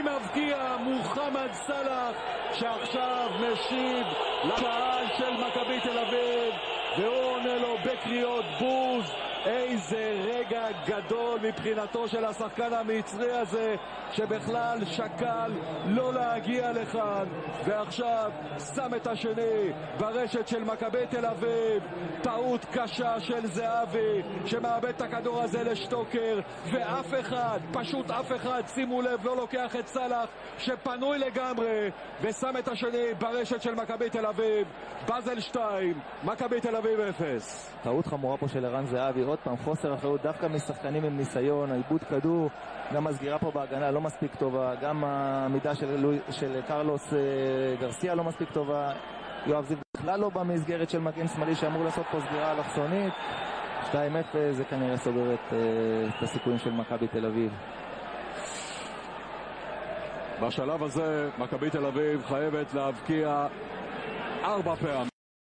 מבקיע מוחמד סלאח, שעכשיו משיב לקהל של מכבי תל אביב והוא עונה לו בקריאות בוז. איזה רגע גדול מבחינתו של השחקן המצרי הזה, שבכלל שקל לא להגיע לכאן, ועכשיו שם את השני ברשת של מכבי תל אביב. טעות קשה של זהבי שמאבד את הכדור הזה לשטוקר, ואף אחד, פשוט אף אחד, שימו לב, לא לוקח את סלאח שפנוי לגמרי, ושם את השני ברשת של מכבי תל אביב. באזל 2, מכבי תל אביב 0. טעות חמורה פה של ערן זהבי, עוד פעם חוסר אחריות דווקא משחקנים עם ניסיון, איבוד כדור, גם הסגירה פה בהגנה לא מספיק טובה, גם העמידה של קרלוס גרסיה לא מספיק טובה. יואב זיו בכלל לא במסגרת של מגן שמאלי שאמור לעשות פה סגירה אלכסונית. 2-0 זה כנראה סוגר את הסיכויים של מכבי תל אביב. בשלב הזה מכבי תל אביב חייבת להבקיע 4 פעמים.